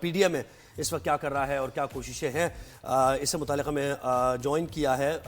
P D M میں اس وقت کیا کر رہا ہے اور کیا کوششیں ہیں، اس سے متعلق ہمیں جوائن کیا ہے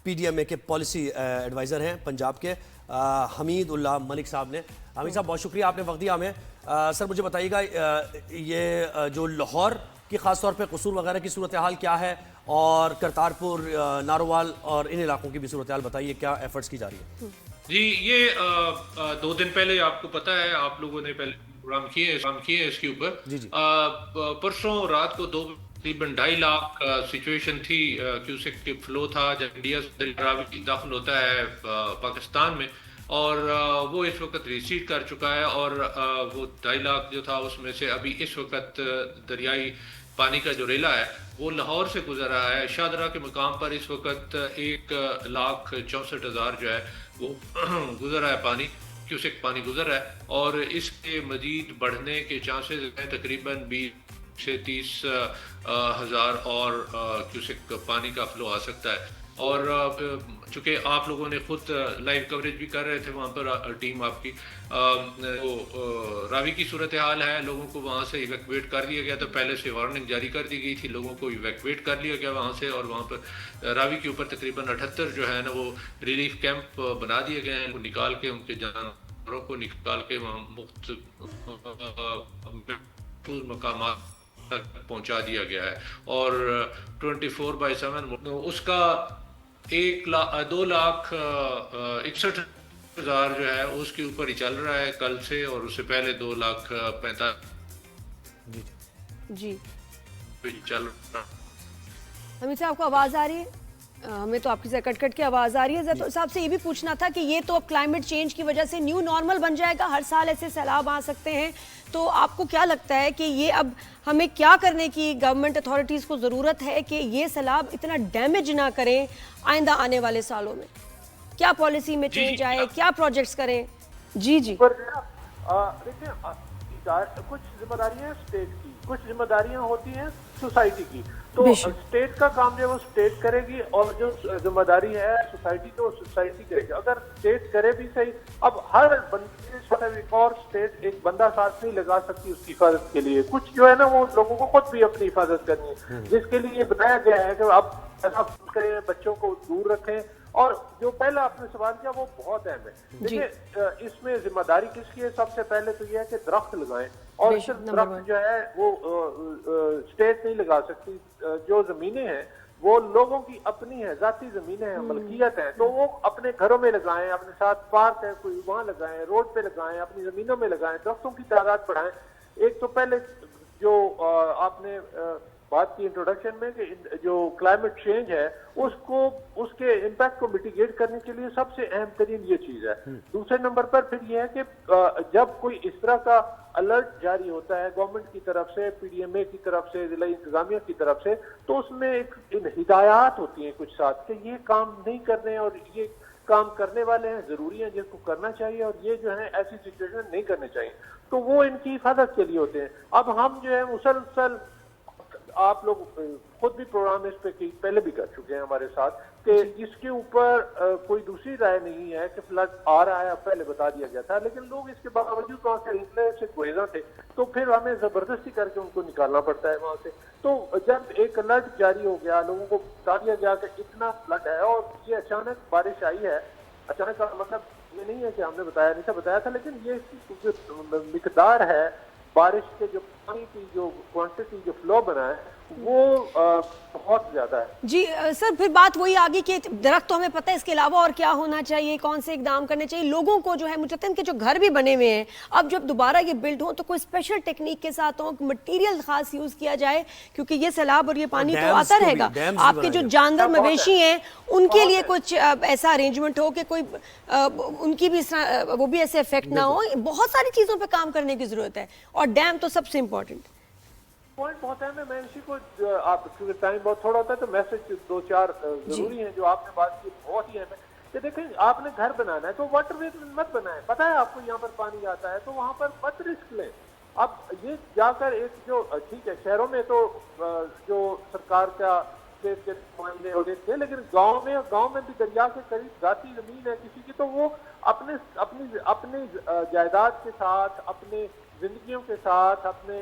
پی ڈی ایم اے کے پالیسی ایڈوائزر ہیں پنجاب کے حمید اللہ ملک صاحب نے۔ حمید صاحب بہت شکریہ، آپ نے وقت دیا ہمیں۔ سر مجھے بتائیے گا یہ جو لاہور کی خاص طور پہ قصور وغیرہ کی صورتحال کیا ہے، اور کرتارپور، نارووال اور ان علاقوں کی بھی صورتحال بتائیے، کیا ایفرٹس کی جا رہی ہے؟ جی، یہ 2 دن پہلے آپ کو پتہ ہے، آپ لوگوں نے پہلے پروگرام کیے اس کے اوپر۔ پرسوں رات کو تقریباً 2.5 لاکھ سچویشن تھی، کیوسک کے فلو تھا جب انڈیا سے راوی داخل ہوتا ہے پاکستان میں، اور وہ اس وقت ریسیڈ کر چکا ہے، اور وہ 2.5 لاکھ جو تھا اس میں سے ابھی اس وقت دریائی پانی کا جو ریلا ہے وہ لاہور سے گزر رہا ہے۔ شاہدرہ کے مقام پر اس وقت 1,64,000 جو ہے وہ گزر رہا ہے، پانی کیوسک پانی گزر رہا ہے، اور اس کے مزید بڑھنے کے چانسز ہیں، تقریباً 20 سے 30 ہزار اور کیوسک پانی کا فلو آ سکتا ہے۔ اور چونکہ آپ لوگوں نے خود لائیو کوریج بھی کر رہے تھے وہاں پر، ٹیم آپ کی، راوی کی صورتحال ہے، لوگوں کو وہاں سے ایویکویٹ کر دیا گیا تھا، پہلے سے وارننگ جاری کر دی گئی تھی، لوگوں کو ایویکویٹ کر لیا گیا وہاں سے، اور وہاں پر راوی کے اوپر تقریباً 78 جو ہے نا وہ ریلیف کیمپ بنا دیے گئے ہیں، ان کو نکال کے، ان کے جانوروں کو نکال کے وہاں محفوظ مقامات تک پہنچا دیا گیا ہے، اور 24/7 اس کا 2,61,000 جو ہے اس کے اوپر ہی چل رہا ہے کل سے، اور اس سے پہلے 2,45,000 جی چل رہا ہے۔ حمید صاحب کو آواز آ رہی ہے؟ ہمیں تو آپ کی سے کٹ کے آواز آ رہی ہے۔ زیتون صاحب سے یہ بھی پوچھنا تھا کہ یہ تو اب کلائمیٹ چینج کی وجہ سے نیو نارمل بن جائے گا، ہر سال ایسے سیلاب آ سکتے ہیں، تو آپ کو کیا لگتا ہے کہ یہ اب ہمیں کیا کرنے کی گورنمنٹ اتھارٹیز کو ضرورت ہے کہ یہ سیلاب اتنا ڈیمیج نہ کریں آئندہ آنے والے سالوں میں؟ کیا پالیسی میں چینج آئے، کیا پروجیکٹس کریں؟ جی دیکھیں، کچھ ذمہ داریاں اسٹیٹ کی، کچھ ذمہ داریاں ہوتی ہیں سوسائٹی کی، تو اسٹیٹ کا کام جو ہے وہ اسٹیٹ کرے گی، اور جو ذمہ داری ہے سوسائٹی کی وہ سوسائٹی کرے گی۔ اگر اسٹیٹ کرے بھی صحیح، اب ہر بندے ایک اور اسٹیٹ ایک بندہ ساتھ نہیں لگا سکتی اس کی حفاظت کے لیے، کچھ جو ہے نا وہ لوگوں کو خود بھی اپنی حفاظت کرنی ہے، جس کے لیے یہ بتایا گیا ہے کہ اب ایسا کریں، بچوں کو دور رکھیں، اور جو پہلا آپ نے سوال کیا وہ بہت اہم ہے۔ دیکھیں اس میں ذمہ داری کس کی ہے؟ سب سے پہلے تو یہ ہے کہ درخت لگائیں، اور صرف درخت جو ہے وہ اسٹیٹ نہیں لگا سکتی، جو زمینیں ہیں وہ لوگوں کی اپنی ہے، ذاتی زمینیں ہیں، ملکیت ہیں، تو وہ اپنے گھروں میں لگائیں، اپنے ساتھ پارک ہے کوئی وہاں لگائیں، روڈ پہ لگائیں، اپنی زمینوں میں لگائیں، درختوں کی تعداد بڑھائیں۔ ایک تو پہلے جو آپ نے بات کی انٹروڈکشن میں کہ جو کلائمیٹ چینج ہے اس کے امپیکٹ کو میٹیگیٹ کرنے کے لیے سب سے اہم ترین یہ چیز ہے۔ دوسرے نمبر پر پھر یہ ہے کہ جب کوئی اس طرح کا الرٹ جاری ہوتا ہے گورنمنٹ کی طرف سے، پی ڈی ایم اے کی طرف سے، ضلعی انتظامیہ کی طرف سے، تو اس میں ایک ہدایات ہوتی ہیں کچھ ساتھ کہ یہ کام نہیں کرنے، اور یہ کام کرنے والے ہیں، ضروری ہیں، جن کو کرنا چاہیے، اور یہ جو ہے ایسی سچویشن نہیں کرنے چاہیے، تو وہ ان کی حفاظت کے لیے ہوتے ہیں۔ اب ہم جو ہے مسلسل، آپ لوگ خود بھی پروگرام اس پہ پہلے بھی کر چکے ہیں ہمارے ساتھ، کہ اس کے اوپر کوئی دوسری رائے نہیں ہے کہ فلڈ آ رہا ہے، پہلے بتا دیا گیا تھا، لیکن لوگ اس کے باوجود وہاں سے نکلنے سے گریزاں تھے، تو پھر ہمیں زبردستی کر کے ان کو نکالنا پڑتا ہے وہاں سے۔ تو جب ایک الرٹ جاری ہو گیا، لوگوں کو بتا دیا گیا کہ اتنا فلڈ ہے، اور یہ اچانک بارش آئی ہے، اچانک کا مطلب یہ نہیں ہے کہ ہم نے بتایا نہیں تھا، بتایا تھا، لیکن یہ اس کی جو مقدار ہے بارش کے، جو پانی کی جو کوانٹٹی، جو فلو بنا ہے، وہ بہت زیادہ ہے۔ جی سر، پھر بات وہی آگی کہ درخت تو ہمیں پتہ ہے، اس کے علاوہ اور کیا ہونا چاہیے، کون سے اقدام کرنے چاہیے؟ لوگوں کو جو ہے مجتن کے جو گھر بھی بنے ہوئے ہیں، اب جب دوبارہ یہ بلڈ ہوں تو کوئی اسپیشل ٹیکنیک کے ساتھ ہوں، مٹیریل خاص یوز کیا جائے، کیونکہ یہ سیلاب اور یہ پانی تو آتا رہے گا۔ آپ کے جو جاندار مویشی ہیں ان کے لیے کچھ ایسا ارینجمنٹ ہو کہ کوئی ان کی بھی وہ بھی ایسے افیکٹ نہ ہو۔ بہت ساری چیزوں پہ کام کرنے کی ضرورت ہے، اور ڈیم تو سب سے امپورٹنٹ پوائنٹ بہت اہم ہے۔ میں اسی کو، آپ کیونکہ ٹائم بہت تھوڑا ہوتا ہے تو میسج 2-4 ضروری ہیں جو آپ نے بات کی، بہت ہی اہم ہے کہ دیکھیں، آپ نے گھر بنانا ہے تو واٹر وے مت بنائیں، پتہ ہے آپ کو یہاں پر پانی آتا ہے، تو وہاں پر مت رسک لیں۔ اب یہ جا کر ایک جو ٹھیک ہے شہروں میں تو جو سرکار کا اسٹیٹ کے نمائندے ہوتے تھے، لیکن گاؤں میں بھی دریا کے قریب ذاتی زمین ہے کسی کی، تو وہ اپنی جائیداد کے ساتھ، اپنے زندگیوں کے ساتھ، اپنے